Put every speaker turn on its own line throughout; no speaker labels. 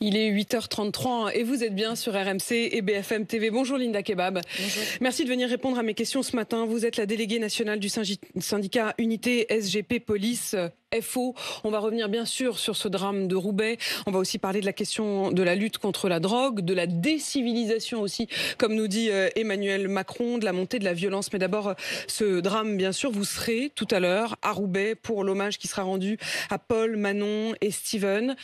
Il est 8h33 et vous êtes bien sur RMC et BFM TV. Bonjour Linda Kebab.
Bonjour.
Merci de venir répondre à mes questions ce matin. Vous êtes la déléguée nationale du syndicat Unité SGP Police FO. On va revenir bien sûr sur ce drame de Roubaix. On va aussi parler de la question de la lutte contre la drogue, de la décivilisation aussi, comme nous dit Emmanuel Macron, de la montée de la violence. Mais d'abord, ce drame, bien sûr, vous serez tout à l'heure à Roubaix pour l'hommage qui sera rendu à Paul, Manon et Steven.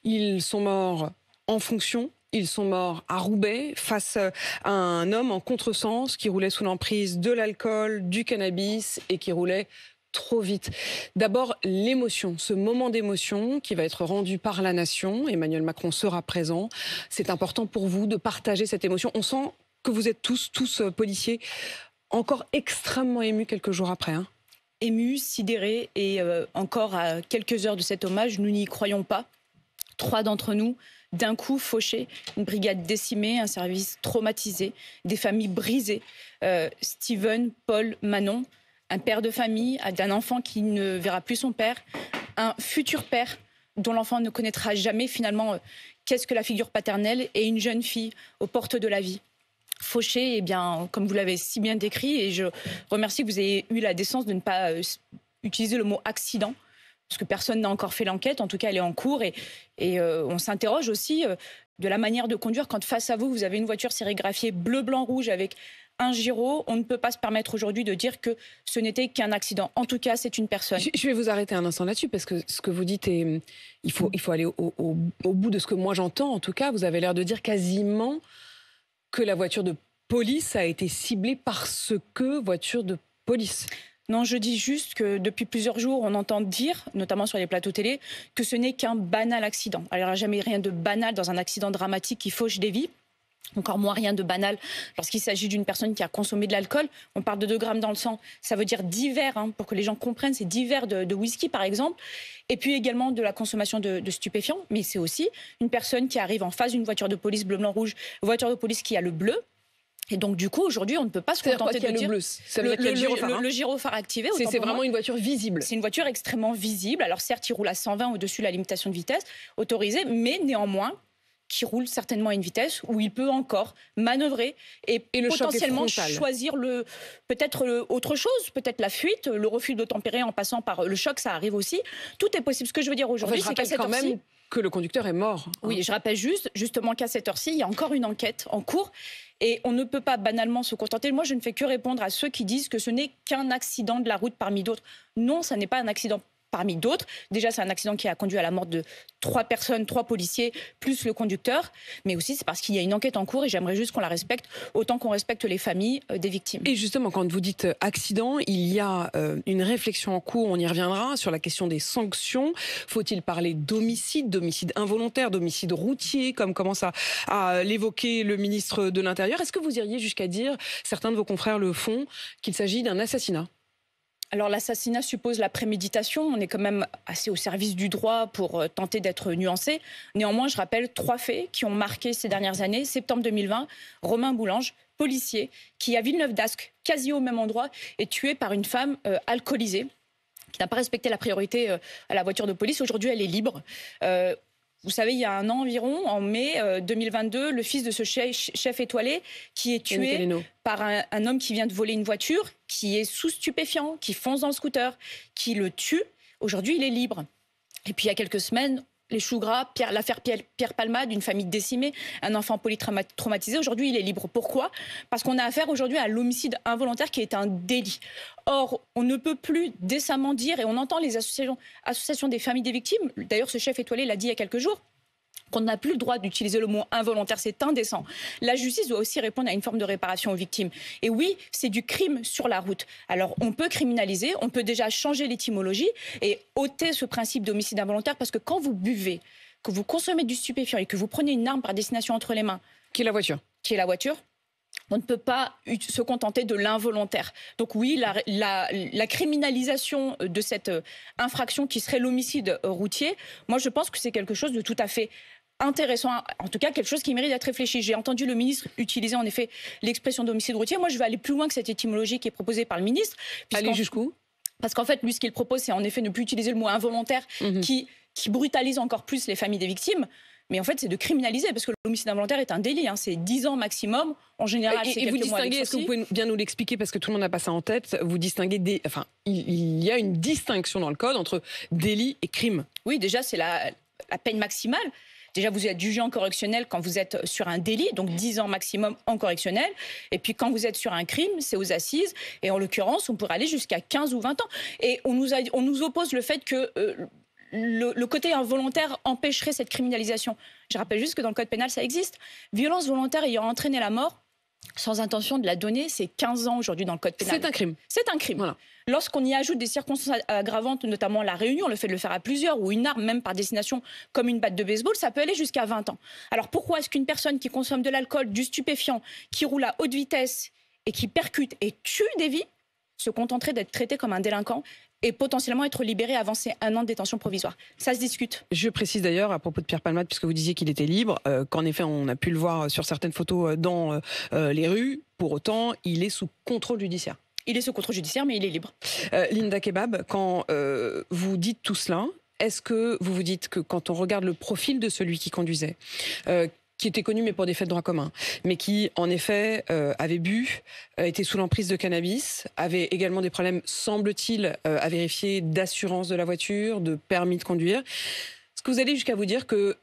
Ils sont morts en fonction. Ils sont morts à Roubaix face à un homme en contresens qui roulait sous l'emprise de l'alcool, du cannabis et qui roulait trop vite. D'abord, l'émotion, ce moment d'émotion qui va être rendu par la nation. Emmanuel Macron sera présent. C'est important pour vous de partager cette émotion. On sent que vous êtes tous policiers, encore extrêmement émus quelques jours après.
Émus, sidérés et encore à quelques heures de cet hommage, nous n'y croyons pas. 3 d'entre nous, d'un coup fauchés, une brigade décimée, un service traumatisé, des familles brisées. Steven, Paul, Manon, un père de famille, d'un enfant qui ne verra plus son père, un futur père dont l'enfant ne connaîtra jamais finalement qu'est-ce que la figure paternelle, et une jeune fille aux portes de la vie. Fauchés, eh bien, comme vous l'avez si bien décrit, et je remercie que vous ayez eu la décence de ne pas utiliser le mot accident, parce que personne n'a encore fait l'enquête, en tout cas elle est en cours, et on s'interroge aussi de la manière de conduire quand face à vous, vous avez une voiture sérigraphiée bleu, blanc, rouge avec un gyro. On ne peut pas se permettre aujourd'hui de dire que ce n'était qu'un accident. En tout cas, c'est une personne.
Je vais vous arrêter un instant là-dessus, parce que ce que vous dites, il faut aller au bout de ce que moi j'entends. En tout cas, vous avez l'air de dire quasiment que la voiture de police a été ciblée parce que voiture de police.
Non, je dis juste que depuis plusieurs jours, on entend dire, notamment sur les plateaux télé, que ce n'est qu'un banal accident. Alors, il n'y a jamais rien de banal dans un accident dramatique qui fauche des vies. Encore moins rien de banal lorsqu'il s'agit d'une personne qui a consommé de l'alcool. On parle de 2 grammes dans le sang. Ça veut dire 10 verres, pour que les gens comprennent, c'est 10 verres de whisky par exemple. Et puis également de la consommation de stupéfiants. Mais c'est aussi une personne qui arrive en face d'une voiture de police bleu, blanc, rouge, voiture de police qui a le bleu. Et donc, du coup, aujourd'hui, on ne peut pas se contenter de dire... Le gyrophare activé.
C'est vraiment une voiture visible.
C'est une voiture extrêmement visible. Alors, certes, il roule à 120 au-dessus de la limitation de vitesse autorisée, mais néanmoins, qui roule certainement à une vitesse où il peut encore manœuvrer et potentiellement choisir peut-être autre chose, peut-être la fuite, le refus d'obtempérer en passant par le choc, ça arrive aussi. Tout est possible. Ce que je veux dire aujourd'hui, c'est qu'à cette heure-ci...
que le conducteur est mort.
Oui, je rappelle justement qu'à cette heure-ci, il y a encore une enquête en cours et on ne peut pas banalement se contenter. Moi, je ne fais que répondre à ceux qui disent que ce n'est qu'un accident de la route parmi d'autres. Non, ça n'est pas un accident parmi d'autres. Déjà, c'est un accident qui a conduit à la mort de 3 personnes, 3 policiers, plus le conducteur. Mais aussi, c'est parce qu'il y a une enquête en cours et j'aimerais juste qu'on la respecte autant qu'on respecte les familles des victimes.
Et justement, quand vous dites accident, il y a une réflexion en cours, on y reviendra, sur la question des sanctions. Faut-il parler d'homicide, d'homicide involontaire, d'homicide routier, comme commence à l'évoquer le ministre de l'Intérieur? Est-ce que vous iriez jusqu'à dire, certains de vos confrères le font, qu'il s'agit d'un assassinat?
Alors l'assassinat suppose la préméditation, on est quand même assez au service du droit pour tenter d'être nuancé. Néanmoins, je rappelle 3 faits qui ont marqué ces dernières années. Septembre 2020, Romain Boulange, policier, qui à Villeneuve-d'Ascq, quasi au même endroit, est tué par une femme alcoolisée, qui n'a pas respecté la priorité à la voiture de police. Aujourd'hui, elle est libre. Vous savez, il y a un an environ, en mai 2022, le fils de ce chef étoilé qui est tué par un homme qui vient de voler une voiture, qui est sous stupéfiant, qui fonce dans le scooter, qui le tue. Aujourd'hui, il est libre. Et puis, il y a quelques semaines, les choux gras, l'affaire Pierre Palmade, une famille décimée, un enfant polytraumatisé. Aujourd'hui, il est libre. Pourquoi? Parce qu'on a affaire aujourd'hui à l'homicide involontaire qui est un délit. Or, on ne peut plus décemment dire, et on entend les associations des familles des victimes, d'ailleurs ce chef étoilé l'a dit il y a quelques jours, qu'on n'a plus le droit d'utiliser le mot involontaire, c'est indécent. La justice doit aussi répondre à une forme de réparation aux victimes. Et oui, c'est du crime sur la route. Alors on peut criminaliser, on peut déjà changer l'étymologie et ôter ce principe d'homicide involontaire, parce que quand vous buvez, que vous consommez du stupéfiant et que vous prenez une arme par destination entre les mains...
Qui est la voiture,
on ne peut pas se contenter de l'involontaire. Donc oui, la criminalisation de cette infraction qui serait l'homicide routier, moi je pense que c'est quelque chose de tout à fait intéressant, en tout cas quelque chose qui mérite d'être réfléchi. J'ai entendu le ministre utiliser en effet l'expression d'homicide routier. Moi je vais aller plus loin que cette étymologie qui est proposée par le ministre.
Aller jusqu'où?
Parce qu'en fait, lui, ce qu'il propose, c'est en effet ne plus utiliser le mot involontaire qui brutalise encore plus les familles des victimes. Mais en fait, c'est de criminaliser, parce que l'homicide involontaire est un délit. C'est 10 ans maximum. En général, c'est quelques
vous
mois avec
distinguez, est-ce que vous pouvez bien nous l'expliquer, parce que tout le monde n'a pas ça en tête, vous distinguez il y a une distinction dans le code entre délit et crime.
Oui, déjà, c'est la peine maximale. Déjà, vous êtes jugé en correctionnel quand vous êtes sur un délit, donc 10 ans maximum en correctionnel. Et puis quand vous êtes sur un crime, c'est aux assises. Et en l'occurrence, on pourrait aller jusqu'à 15 ou 20 ans. Et on nous oppose le fait que le côté involontaire empêcherait cette criminalisation. Je rappelle juste que dans le code pénal, ça existe. Violence volontaire ayant entraîné la mort sans intention de la donner, c'est 15 ans aujourd'hui dans le code pénal.
C'est un crime.
C'est un crime.
Voilà.
Lorsqu'on y ajoute des circonstances aggravantes, notamment la réunion, le fait de le faire à plusieurs, ou une arme même par destination comme une batte de baseball, ça peut aller jusqu'à 20 ans. Alors pourquoi est-ce qu'une personne qui consomme de l'alcool, du stupéfiant, qui roule à haute vitesse et qui percute et tue des vies, se contenterait d'être traité comme un délinquant et potentiellement être libéré avant ses 1 an de détention provisoire? Ça se discute.
Je précise d'ailleurs, à propos de Pierre Palmade, puisque vous disiez qu'il était libre, qu'en effet, on a pu le voir sur certaines photos dans les rues. Pour autant, il est sous contrôle judiciaire.
Il est sous contrôle judiciaire, mais il est libre.
Linda Kebab, quand vous dites tout cela, est-ce que vous vous dites que quand on regarde le profil de celui qui conduisait, qui était connu mais pour des faits de droit commun, mais qui en effet avait bu, était sous l'emprise de cannabis, avait également des problèmes, semble-t-il, à vérifier d'assurance de la voiture, de permis de conduire, est-ce que vous allez jusqu'à vous dire que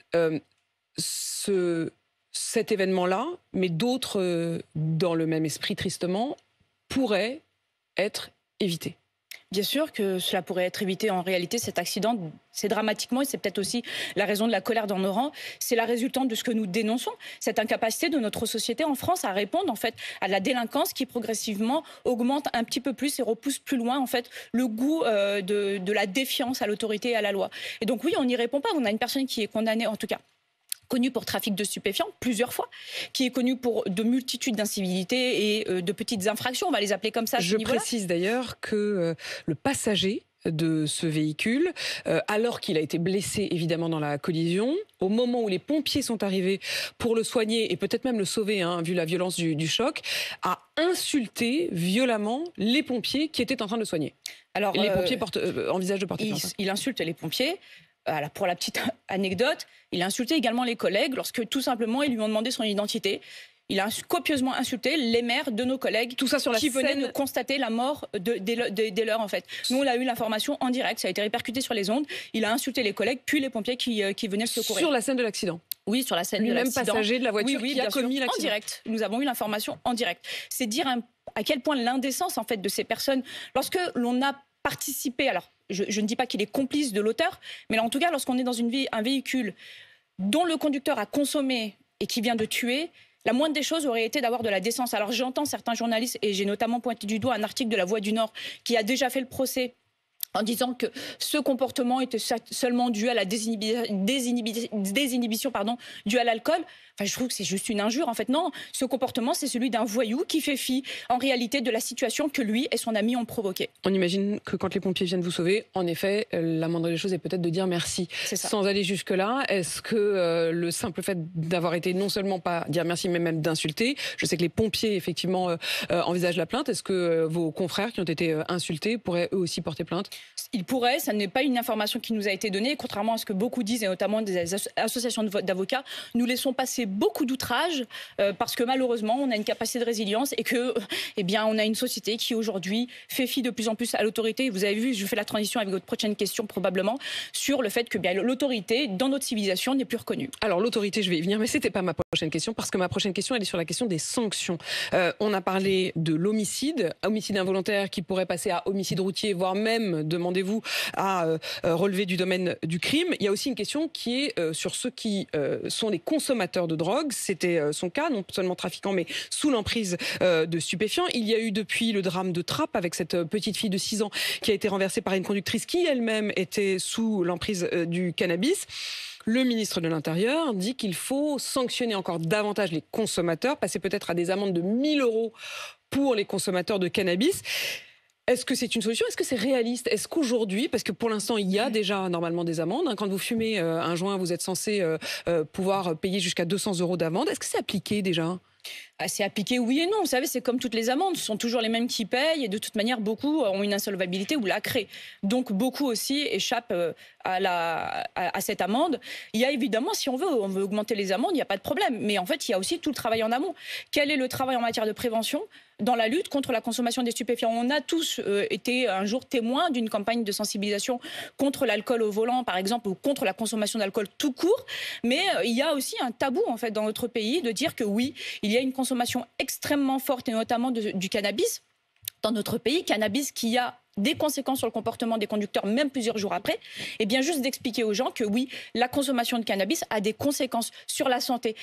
cet événement-là, mais d'autres dans le même esprit tristement, pourraient être évité?
Bien sûr que cela pourrait être évité. En réalité, cet accident, c'est dramatiquement, et c'est peut-être aussi la raison de la colère dans nos rangs, c'est la résultante de ce que nous dénonçons, cette incapacité de notre société en France à répondre en fait à la délinquance qui progressivement augmente un petit peu plus et repousse plus loin en fait le goût de la défiance à l'autorité et à la loi. Et donc oui, on n'y répond pas. On a une personne qui est condamnée, en tout cas connu pour trafic de stupéfiants plusieurs fois, qui est connu pour de multitudes d'incivilités et de petites infractions, on va les appeler comme ça.
Je précise d'ailleurs que le passager de ce véhicule, alors qu'il a été blessé évidemment dans la collision, au moment où les pompiers sont arrivés pour le soigner et peut-être même le sauver, vu la violence du choc, a insulté violemment les pompiers qui étaient en train de le soigner. Alors, les pompiers envisagent de porter plainte.
Il insulte les pompiers. Pour la petite anecdote, il a insulté également les collègues lorsque tout simplement ils lui ont demandé son identité. Il a copieusement insulté les maires de nos collègues,
tout ça sur la
qui venaient de constater la mort des leurs en fait. Nous on a eu l'information en direct, ça a été répercuté sur les ondes. Il a insulté les collègues puis les pompiers qui venaient le secourir.
Sur la scène de l'accident?
Oui, sur la scène de l'accident.
Lui-même passager de la voiture qui a commis l'accident.
En direct. Nous avons eu l'information en direct. C'est dire à quel point l'indécence en fait de ces personnes, lorsque l'on a participé, alors je ne dis pas qu'il est complice de l'auteur, mais là, en tout cas, lorsqu'on est dans un véhicule dont le conducteur a consommé et qui vient de tuer, la moindre des choses aurait été d'avoir de la décence. Alors j'entends certains journalistes, et j'ai notamment pointé du doigt un article de La Voix du Nord qui a déjà fait le procès en disant que ce comportement était seulement dû à la désinhibition due à l'alcool. Enfin, je trouve que c'est juste une injure. En fait, non, ce comportement, c'est celui d'un voyou qui fait fi, en réalité, de la situation que lui et son ami ont provoquée.
On imagine que quand les pompiers viennent vous sauver, en effet, la moindre des choses est peut-être de dire merci. Sans aller jusque-là, est-ce que le simple fait d'avoir été non seulement pas dire merci, mais même d'insulter, je sais que les pompiers, effectivement, envisagent la plainte, est-ce que vos confrères qui ont été insultés pourraient eux aussi porter plainte?
Ils pourraient, ça n'est pas une information qui nous a été donnée, contrairement à ce que beaucoup disent, et notamment des associations d'avocats, nous laissons passer beaucoup d'outrages parce que malheureusement on a une capacité de résilience et que on a une société qui aujourd'hui fait fi de plus en plus à l'autorité. Vous avez vu, je fais la transition avec votre prochaine question probablement sur le fait que l'autorité dans notre civilisation n'est plus reconnue.
Alors l'autorité, je vais y venir, mais c'était pas ma prochaine question, parce que ma prochaine question elle est sur la question des sanctions. On a parlé de l'homicide, homicide involontaire qui pourrait passer à homicide routier, voire même, demandez-vous, à relever du domaine du crime. Il y a aussi une question qui est sur ceux qui sont les consommateurs de drogue. C'était son cas, non seulement trafiquant, mais sous l'emprise de stupéfiants. Il y a eu depuis le drame de Trappes avec cette petite fille de 6 ans qui a été renversée par une conductrice qui elle-même était sous l'emprise du cannabis. Le ministre de l'Intérieur dit qu'il faut sanctionner encore davantage les consommateurs, passer peut-être à des amendes de 1 000 € pour les consommateurs de cannabis. Est-ce que c'est une solution? Est-ce que c'est réaliste? Est-ce qu'aujourd'hui, parce que pour l'instant, il y a déjà normalement des amendes, quand vous fumez un joint, vous êtes censé pouvoir payer jusqu'à 200 € d'amende. Est-ce que c'est appliqué déjà?
C'est appliqué oui et non. Vous savez, c'est comme toutes les amendes. Ce sont toujours les mêmes qui payent et de toute manière, beaucoup ont une insolvabilité ou la créent. Donc, beaucoup aussi échappent à cette amende. Il y a évidemment, si on veut augmenter les amendes, il n'y a pas de problème. Mais en fait, il y a aussi tout le travail en amont. Quel est le travail en matière de prévention dans la lutte contre la consommation des stupéfiants? On a tous été un jour témoins d'une campagne de sensibilisation contre l'alcool au volant, par exemple, ou contre la consommation d'alcool tout court. Mais il y a aussi un tabou, en fait, dans notre pays de dire que oui, il y a une consommation extrêmement forte, et notamment du cannabis dans notre pays, cannabis qui a des conséquences sur le comportement des conducteurs, même plusieurs jours après, et bien juste d'expliquer aux gens que oui, la consommation de cannabis a des conséquences sur la santé.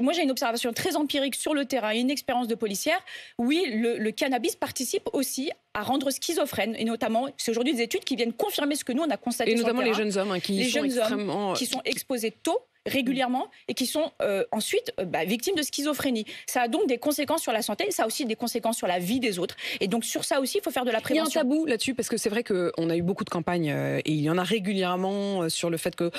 Moi, j'ai une observation très empirique sur le terrain, une expérience de policière. Oui, le cannabis participe aussi à rendre schizophrène, et notamment, c'est aujourd'hui des études qui viennent confirmer ce que nous, on a constaté sur le terrain.
Et notamment les jeunes hommes
qui sont exposés tôt, régulièrement, et qui sont ensuite victimes de schizophrénie. Ça a donc des conséquences sur la santé, ça a aussi des conséquences sur la vie des autres. Et donc sur ça aussi, il faut faire de la prévention.
Il y a un tabou là-dessus, parce que c'est vrai qu'on a eu beaucoup de campagnes, et il y en a régulièrement sur le fait que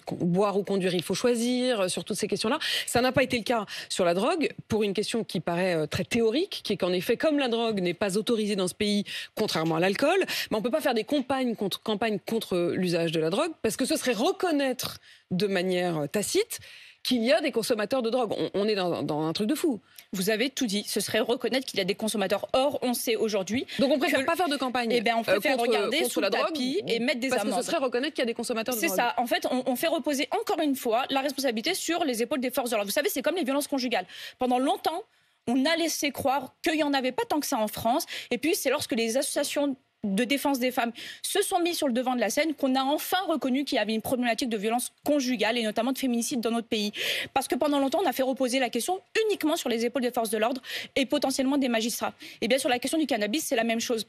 boire ou conduire, il faut choisir, sur toutes ces questions-là. Ça n'a pas été le cas sur la drogue, pour une question qui paraît très théorique, qui est qu'en effet, comme la drogue n'est pas autorisée dans ce pays, contrairement à l'alcool, mais on ne peut pas faire des campagnes contre l'usage de la drogue, parce que ce serait reconnaître de manière tacite qu'il y a des consommateurs de drogue. On est dans un truc de fou.
Vous avez tout dit. Ce serait reconnaître qu'il y a des consommateurs. Or, on sait aujourd'hui...
Donc on préfère pas faire de campagne.
Eh bien, on préfère regarder sous le tapis et mettre des amendes.
Parce que ce serait reconnaître qu'il y a des consommateurs de drogue.
C'est ça. En fait, on fait reposer encore une fois la responsabilité sur les épaules des forces de l'ordre. Vous savez, c'est comme les violences conjugales. Pendant longtemps, on a laissé croire qu'il n'y en avait pas tant que ça en France. Et puis, c'est lorsque les associations de défense des femmes se sont mis sur le devant de la scène qu'on a enfin reconnu qu'il y avait une problématique de violence conjugale et notamment de féminicide dans notre pays. Parce que pendant longtemps, on a fait reposer la question uniquement sur les épaules des forces de l'ordre et potentiellement des magistrats. Et bien sur la question du cannabis, c'est la même chose.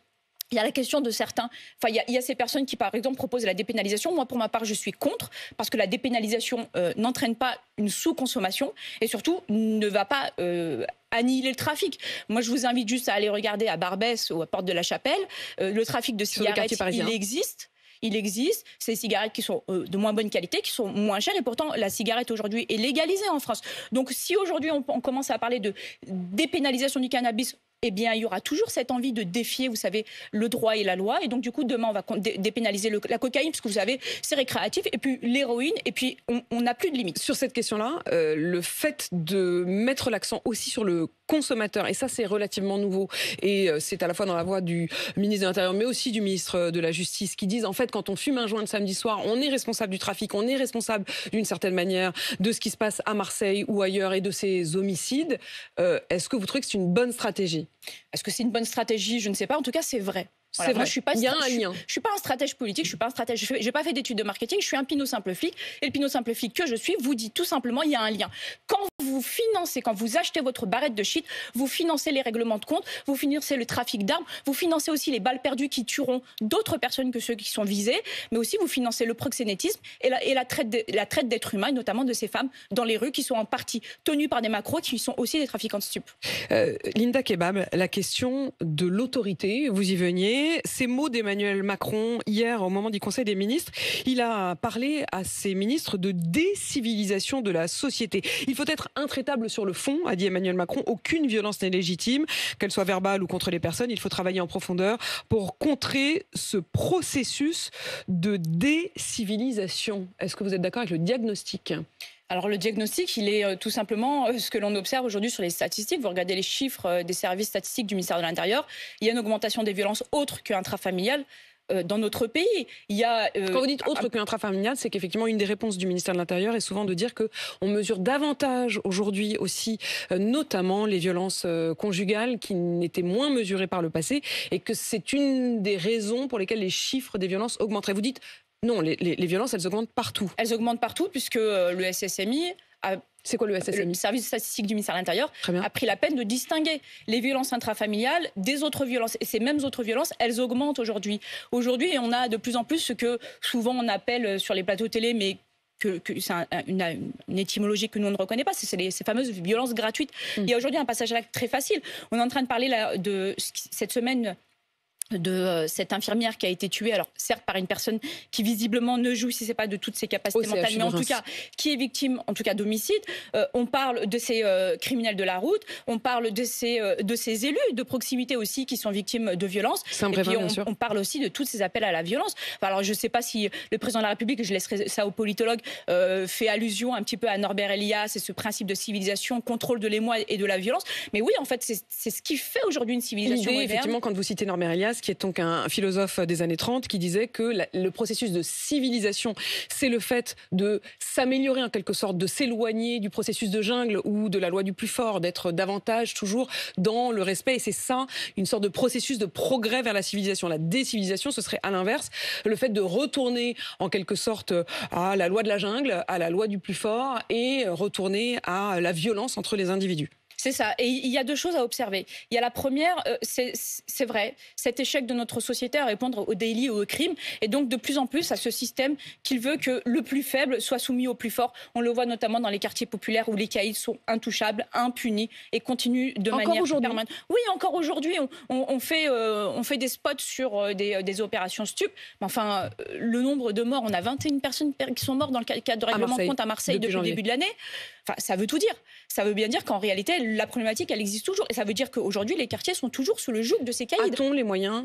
Il y a la question de certains... Enfin, il y a ces personnes qui, par exemple, proposent la dépénalisation. Moi, pour ma part, je suis contre, parce que la dépénalisation n'entraîne pas une sous-consommation et surtout ne va pas annihiler le trafic. Moi, je vous invite juste à aller regarder à Barbès ou à Porte de la Chapelle. Le trafic de cigarettes, il existe. Il existe, c'est des cigarettes qui sont de moins bonne qualité, qui sont moins chères, et pourtant la cigarette aujourd'hui est légalisée en France. Donc si aujourd'hui on commence à parler de dépénalisation du cannabis, eh bien, il y aura toujours cette envie de défier, vous savez, le droit et la loi. Et donc, du coup, demain, on va dépénaliser la cocaïne, parce que vous savez, c'est récréatif, et puis l'héroïne, et puis on n'a plus de limite.
Sur cette question-là, le fait de mettre l'accent aussi sur le consommateur, et ça, c'est relativement nouveau, et c'est à la fois dans la voix du ministre de l'Intérieur, mais aussi du ministre de la Justice, qui disent, en fait, quand on fume un joint le samedi soir, on est responsable du trafic, on est responsable, d'une certaine manière, de ce qui se passe à Marseille ou ailleurs, et de ces homicides. Est-ce que vous trouvez que c'est une bonne stratégie ?
Est-ce que c'est une bonne stratégie? Je ne sais pas. En tout cas, c'est vrai.
Voilà, c'est vrai. Il y a un lien.
Je suis pas un stratège politique, je suis pas un stratège. J'ai pas fait d'études de marketing. Je suis un pinot simple flic. Et le pinot simple flic que je suis vous dit tout simplement, il y a un lien. Quand vous financez, quand vous achetez votre barrette de shit, vous financez les règlements de compte, vous financez le trafic d'armes, vous financez aussi les balles perdues qui tueront d'autres personnes que ceux qui sont visés, mais aussi vous financez le proxénétisme et la traite d'êtres humains, et notamment de ces femmes dans les rues qui sont en partie tenues par des macros qui sont aussi des trafiquants de stupes.
Linda Kebab, la question de l'autorité, vous y veniez. Ces mots d'Emmanuel Macron hier au moment du Conseil des ministres, il a parlé à ses ministres de décivilisation de la société. Il faut être intraitable sur le fond, a dit Emmanuel Macron. Aucune violence n'est légitime, qu'elle soit verbale ou contre les personnes. Il faut travailler en profondeur pour contrer ce processus de décivilisation. Est-ce que vous êtes d'accord avec le diagnostic ?
Alors le diagnostic, il est tout simplement ce que l'on observe aujourd'hui sur les statistiques. Vous regardez les chiffres des services statistiques du ministère de l'Intérieur. Il y a une augmentation des violences autres qu'intrafamiliales dans notre pays. Il y a,
Quand vous dites autre qu'intrafamilial, c'est qu'effectivement une des réponses du ministère de l'Intérieur est souvent de dire qu'on mesure davantage aujourd'hui aussi, notamment les violences conjugales qui n'étaient moins mesurées par le passé, et que c'est une des raisons pour lesquelles les chiffres des violences augmenteraient. Vous dites non, les violences, elles augmentent partout.
Elles augmentent partout puisque le SSMI
c'est quoi le SSMI ?
Le service statistique du ministère de l'Intérieur a pris la peine de distinguer les violences intrafamiliales des autres violences. Et ces mêmes autres violences, elles augmentent aujourd'hui. Aujourd'hui, on a de plus en plus ce que souvent on appelle sur les plateaux télé, mais que c'est une étymologie que nous on ne reconnaît pas, c'est ces fameuses violences gratuites. Il y a aujourd'hui un passage à l'acte très facile. On est en train de parler là, cette semaine de cette infirmière qui a été tuée, alors certes par une personne qui visiblement ne jouissait pas de toutes ses capacités mentales, mais en tout cas qui est victime, en tout cas d'homicide. On parle de ces criminels de la route, on parle de ces élus de proximité aussi qui sont victimes de violences. Et puis on parle aussi de tous ces appels à la violence. Enfin, alors je ne sais pas si le président de la République, je laisserai ça aux politologues, fait allusion un petit peu à Norbert Elias et ce principe de civilisation, contrôle de l'émoi et de la violence. Mais oui, en fait, c'est ce qui fait aujourd'hui une civilisation moderne.
Effectivement, quand vous citez Norbert Elias, qui est donc un philosophe des années 30, qui disait que le processus de civilisation, c'est le fait de s'améliorer en quelque sorte, de s'éloigner du processus de jungle ou de la loi du plus fort, d'être davantage toujours dans le respect. Et c'est ça, une sorte de processus de progrès vers la civilisation. La décivilisation, ce serait à l'inverse, le fait de retourner en quelque sorte à la loi de la jungle, à la loi du plus fort et retourner à la violence entre les individus.
C'est ça. Et il y a deux choses à observer. Il y a la première, c'est vrai, cet échec de notre société à répondre au délit et au crime, et donc de plus en plus à ce système qu'il veut que le plus faible soit soumis au plus fort. On le voit notamment dans les quartiers populaires où les caïds sont intouchables, impunis et continuent de manière permanente. Oui, encore aujourd'hui, on fait des spots sur des opérations stup. Mais enfin, le nombre de morts, on a 21 personnes qui sont mortes dans le cadre de règlement de compte à Marseille depuis le début de l'année. Enfin, ça veut tout dire. Ça veut bien dire qu'en réalité, la problématique, elle existe toujours. Et ça veut dire qu'aujourd'hui, les quartiers sont toujours sous le joug de ces caïds.
A-t-on les moyens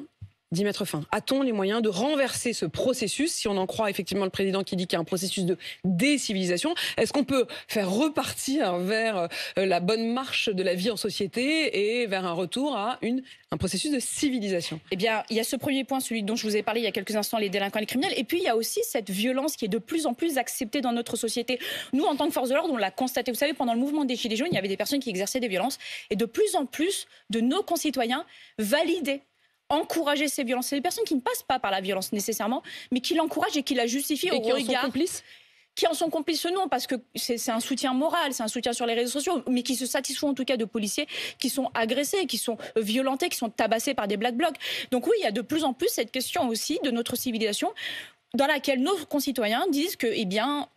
d'y mettre fin? A-t-on les moyens de renverser ce processus, si on en croit effectivement le président qui dit qu'il y a un processus de décivilisation? Est-ce qu'on peut faire repartir vers la bonne marche de la vie en société et vers un retour à un processus de civilisation?
Eh bien, il y a ce premier point, celui dont je vous ai parlé il y a quelques instants, les délinquants et les criminels. Et puis, il y a aussi cette violence qui est de plus en plus acceptée dans notre société. Nous, en tant que force de l'ordre, on l'a constaté. Vous savez, pendant le mouvement des Gilets jaunes, il y avait des personnes qui exerçaient des violences. Et de plus en plus de nos concitoyens validaient, encourager ces violences. C'est des personnes qui ne passent pas par la violence nécessairement, mais qui l'encouragent et qui la justifient au regard.
Qui en sont complices ?
Qui en sont complices, non, parce que c'est un soutien moral, c'est un soutien sur les réseaux sociaux, mais qui se satisfont en tout cas de policiers qui sont agressés, qui sont violentés, qui sont tabassés par des Black Blocs. Donc oui, il y a de plus en plus cette question aussi de notre civilisation, dans laquelle nos concitoyens disent que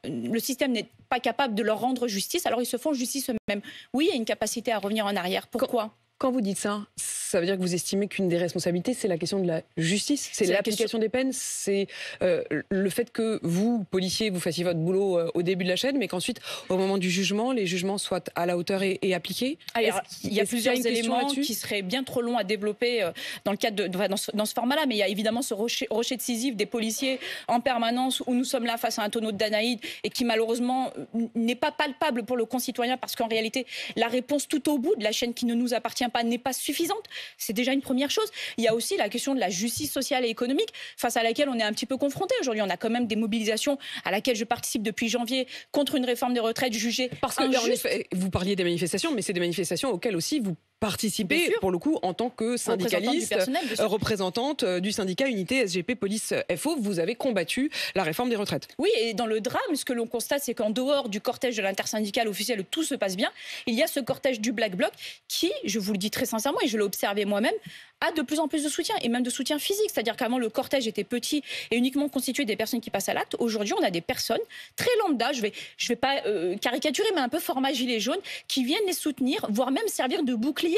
le système n'est pas capable de leur rendre justice, alors ils se font justice eux-mêmes. Oui, il y a une capacité à revenir en arrière. Pourquoi ?
Quand vous dites ça, ça veut dire que vous estimez qu'une des responsabilités, c'est la question de la justice, c'est l'application des peines, c'est le fait que vous, policiers, vous fassiez votre boulot au début de la chaîne, mais qu'ensuite, au moment du jugement, les jugements soient à la hauteur et appliqués.
Alors, il y a plusieurs éléments qui seraient bien trop longs à développer dans le cadre dans ce format-là, mais il y a évidemment ce rocher de Sisyphe des policiers en permanence où nous sommes là face à un tonneau de Danaïde et qui malheureusement n'est pas palpable pour le concitoyen parce qu'en réalité, la réponse tout au bout de la chaîne qui ne nous appartient pas n'est pas suffisante. C'est déjà une première chose. Il y a aussi la question de la justice sociale et économique face à laquelle on est un petit peu confronté. Aujourd'hui, on a quand même des mobilisations à laquelle je participe depuis janvier contre une réforme des retraites jugée
parce que en effet, vous parliez des manifestations, mais c'est des manifestations auxquelles aussi vous participez pour le coup en tant que syndicaliste, représentante du syndicat Unité SGP Police FO. Vous avez combattu la réforme des retraites.
Oui, et dans le drame, ce que l'on constate, c'est qu'en dehors du cortège de l'intersyndicale officiel où tout se passe bien, il y a ce cortège du Black Bloc qui, je vous le dis très sincèrement, et je l'ai observé moi-même, a de plus en plus de soutien, et même de soutien physique. C'est-à-dire qu'avant, le cortège était petit et uniquement constitué des personnes qui passent à l'acte. Aujourd'hui, on a des personnes très lambda, je vais pas caricaturer, mais un peu format gilet jaune, qui viennent les soutenir, voire même servir de bouclier,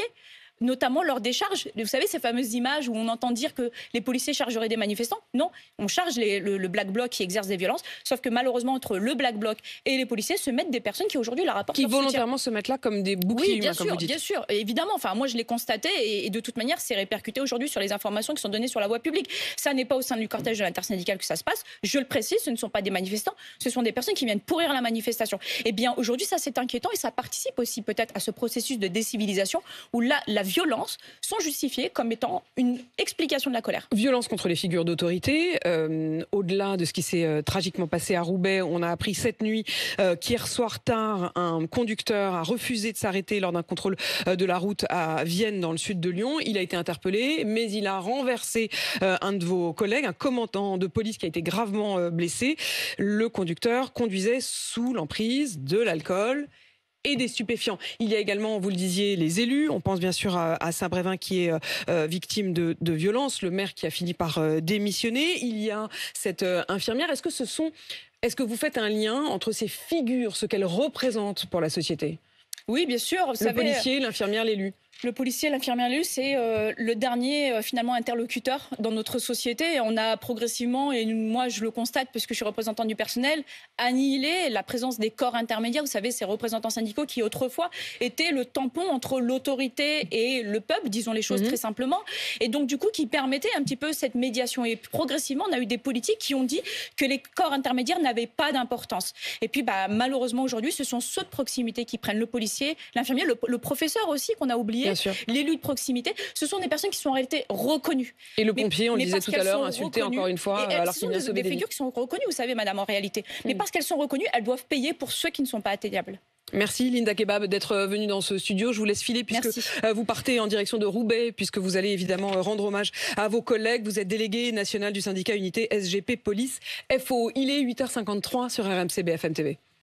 notamment lors des charges. Vous savez, ces fameuses images où on entend dire que les policiers chargeraient des manifestants. Non, on charge le Black Bloc qui exerce des violences, sauf que malheureusement, entre le Black Bloc et les policiers se mettent des personnes qui aujourd'hui leur apportent leur soutien.
Qui volontairement se mettent là comme des boucliers humains, comme vous dites.
Bien sûr, évidemment. Enfin, moi, je l'ai constaté et de toute manière, c'est répercuté aujourd'hui sur les informations qui sont données sur la voie publique. Ça n'est pas au sein du cortège de l'intersyndicale que ça se passe. Je le précise, ce ne sont pas des manifestants, ce sont des personnes qui viennent pourrir la manifestation. Eh bien, aujourd'hui, ça, c'est inquiétant et ça participe aussi peut-être à ce processus de décivilisation où là, la violence sont justifiées comme étant une explication de la colère.
Violence contre les figures d'autorité. Au-delà de ce qui s'est tragiquement passé à Roubaix, on a appris cette nuit qu'hier soir tard, un conducteur a refusé de s'arrêter lors d'un contrôle de la route à Vienne, dans le sud de Lyon. Il a été interpellé, mais il a renversé un de vos collègues, un commandant de police qui a été gravement blessé. Le conducteur conduisait sous l'emprise de l'alcool et des stupéfiants. Il y a également, vous le disiez, les élus. On pense bien sûr à Saint-Brévin qui est victime de violences, le maire qui a fini par démissionner. Il y a cette infirmière. Est-ce que vous faites un lien entre ces figures, ce qu'elles représentent pour la société ?
Oui, bien sûr.
Le policier, l'infirmière, l'élu.
Le policier, l'infirmière, l'élu, c'est le dernier finalement interlocuteur dans notre société. On a progressivement, et moi je le constate parce que je suis représentante du personnel, annihilé la présence des corps intermédiaires. Vous savez, ces représentants syndicaux qui autrefois étaient le tampon entre l'autorité et le peuple, disons les choses très simplement. Et donc du coup qui permettait un petit peu cette médiation. Et progressivement, on a eu des politiques qui ont dit que les corps intermédiaires n'avaient pas d'importance. Et puis malheureusement aujourd'hui, ce sont ceux de proximité qui prennent, le policier, l'infirmier, le professeur aussi qu'on a oublié. L'élu de proximité, ce sont des personnes qui sont en réalité reconnues.
Et le pompier, on le disait tout à l'heure, insulté encore une fois, alors qu'il vient sauver
des figures qui sont reconnues, vous savez, madame, en réalité. Mais parce qu'elles sont reconnues, elles doivent payer pour ceux qui ne sont pas atteignables.
Merci Linda Kebab d'être venue dans ce studio. Je vous laisse filer puisque vous partez en direction de Roubaix, puisque vous allez évidemment rendre hommage à vos collègues. Vous êtes délégué national du syndicat Unité SGP Police FO. Il est 8h53 sur RMC BFM TV.